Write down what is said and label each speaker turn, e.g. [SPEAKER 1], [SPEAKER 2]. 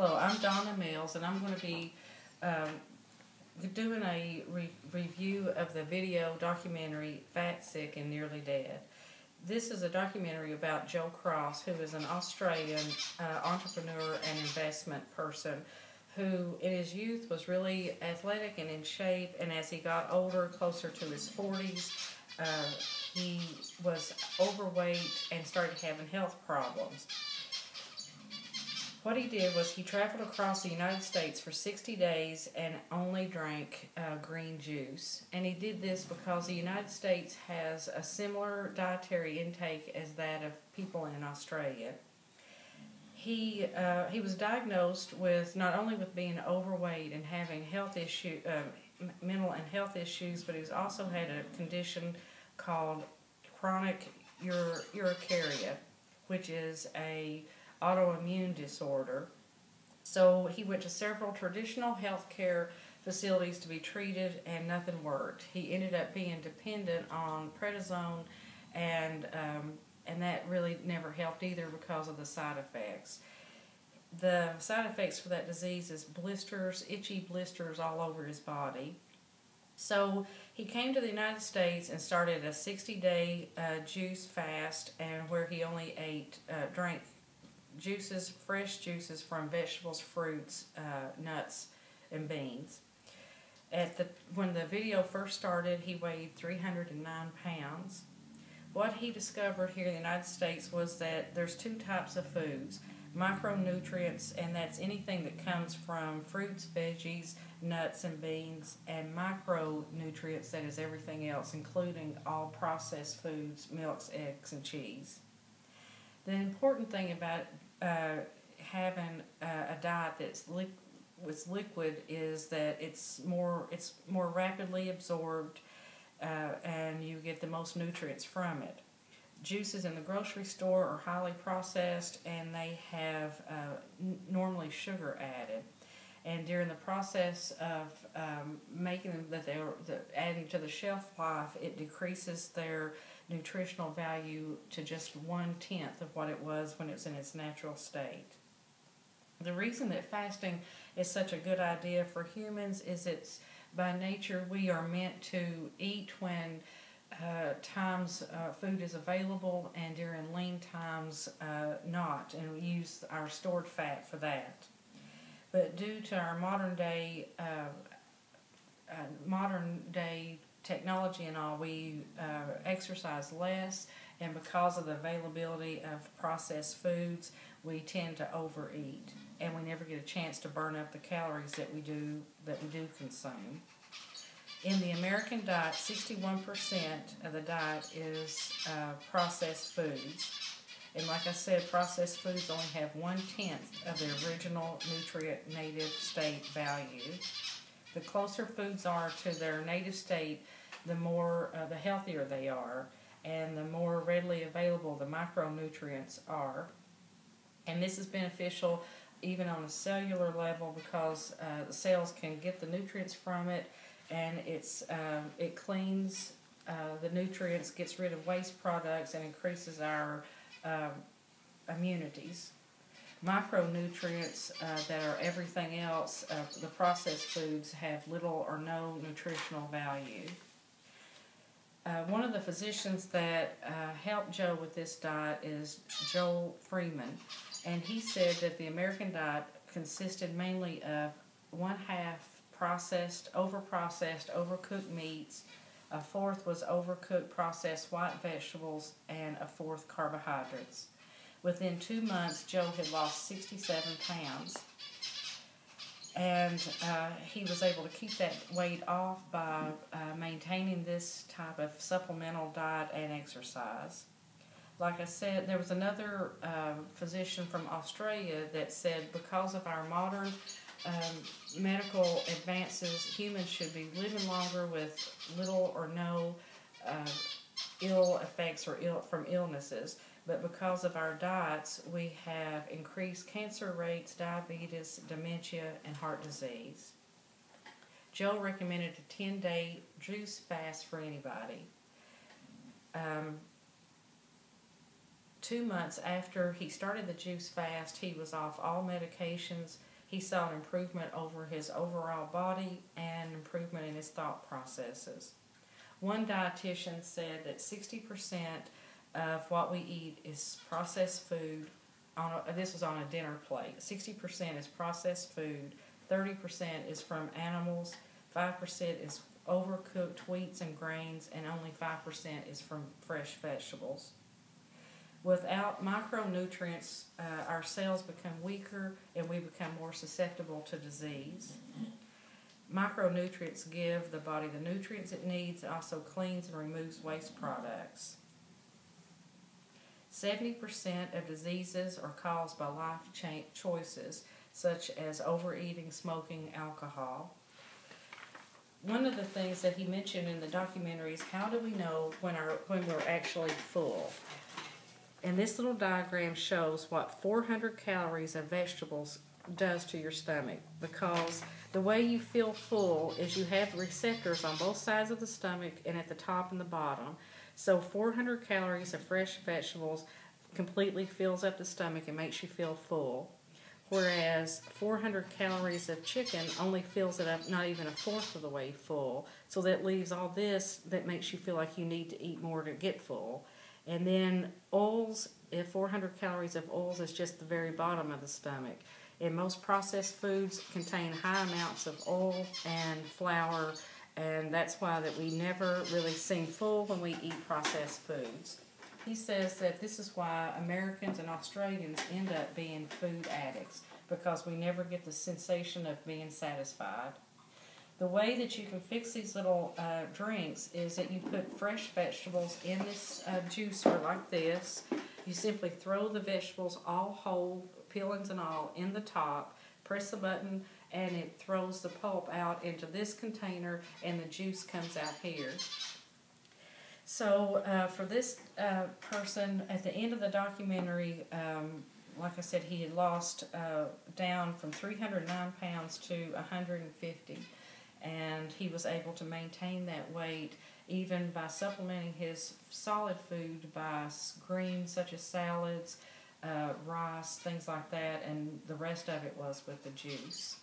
[SPEAKER 1] Hello, I'm Donna Mills, and I'm going to be doing a review of the video documentary Fat, Sick, and Nearly Dead. This is a documentary about Joe Cross, who is an Australian entrepreneur and investment person who in his youth was really athletic and in shape, and as he got older, closer to his 40s, he was overweight and started having health problems. What he did was he traveled across the United States for 60 days and only drank green juice. And he did this because the United States has a similar dietary intake as that of people in Australia. He was diagnosed with not only with being overweight and having mental and health issues, but he's also had a condition called chronic urticaria, which is a autoimmune disorder. So he went to several traditional healthcare facilities to be treated, and nothing worked. He ended up being dependent on prednisone, and that really never helped either because of the side effects. The side effects for that disease is blisters, itchy blisters all over his body. So he came to the United States and started a 60-day juice fast, and where he only drank juices, fresh juices from vegetables, fruits, nuts, and beans. When the video first started, he weighed 309 pounds. What he discovered here in the United States was that there's two types of foods: micronutrients, and that's anything that comes from fruits, veggies, nuts, and beans, and micronutrients, that is everything else, including all processed foods, milks, eggs, and cheese. The important thing about having a diet that's liquid is that it's more rapidly absorbed, and you get the most nutrients from it. Juices in the grocery store are highly processed, and they have normally sugar added. And during the process of making them, adding to the shelf life, it decreases their nutritional value to just 1/10 of what it was when it was in its natural state. The reason that fasting is such a good idea for humans is it's by nature we are meant to eat when food is available, and during lean times not, and we use our stored fat for that. But due to our modern day technology and all, we exercise less, and because of the availability of processed foods, we tend to overeat, and we never get a chance to burn up the calories that we do consume. In the American diet, 61% of the diet is processed foods. And like I said, processed foods only have 1/10 of their original nutrient native state value. The closer foods are to their native state, the healthier they are, and the more readily available the micronutrients are. And this is beneficial even on a cellular level because the cells can get the nutrients from it, and it cleans the nutrients, gets rid of waste products, and increases our immunities. Micronutrients that are everything else, the processed foods, have little or no nutritional value. One of the physicians that helped Joe with this diet is Joel Freeman, and he said that the American diet consisted mainly of 1/2 processed, overcooked meats, 1/4 was overcooked processed white vegetables, and 1/4 carbohydrates. Within 2 months, Joe had lost 67 pounds, and he was able to keep that weight off by maintaining this type of supplemental diet and exercise. Like I said, there was another physician from Australia that said because of our modern medical advances, humans should be living longer with little or no ill effects from illnesses. But because of our diets, we have increased cancer rates, diabetes, dementia, and heart disease. Joe recommended a 10-day juice fast for anybody. 2 months after he started the juice fast, he was off all medications. He saw an improvement over his overall body and improvement in his thought processes. One dietitian said that 60% of what we eat is processed food. This was on a dinner plate. 60% is processed food, 30% is from animals, 5% is overcooked wheats and grains, and only 5% is from fresh vegetables. Without micronutrients, our cells become weaker and we become more susceptible to disease. Micronutrients give the body the nutrients it needs. It also cleans and removes waste products. 70% of diseases are caused by life choices, such as overeating, smoking, alcohol. One of the things that he mentioned in the documentary is, how do we know when we're actually full? And this little diagram shows what 400 calories of vegetables does to your stomach, because the way you feel full is you have receptors on both sides of the stomach and at the top and the bottom. So 400 calories of fresh vegetables completely fills up the stomach and makes you feel full, whereas 400 calories of chicken only fills it up not even a fourth of the way full. So that leaves all this that makes you feel like you need to eat more to get full. And then oils, 400 calories of oils is just the very bottom of the stomach. And most processed foods contain high amounts of oil and flour, and that's why that we never really seem full when we eat processed foods. He says that this is why Americans and Australians end up being food addicts, because we never get the sensation of being satisfied. The way that you can fix these little drinks is that you put fresh vegetables in this juicer like this. You simply throw the vegetables all whole, peelings and all, in the top, press the button, and it throws the pulp out into this container, and the juice comes out here. So for this person, at the end of the documentary, like I said, he had lost down from 309 pounds to 150. And he was able to maintain that weight even by supplementing his solid food by greens such as salads, rice, things like that, and the rest of it was with the juice.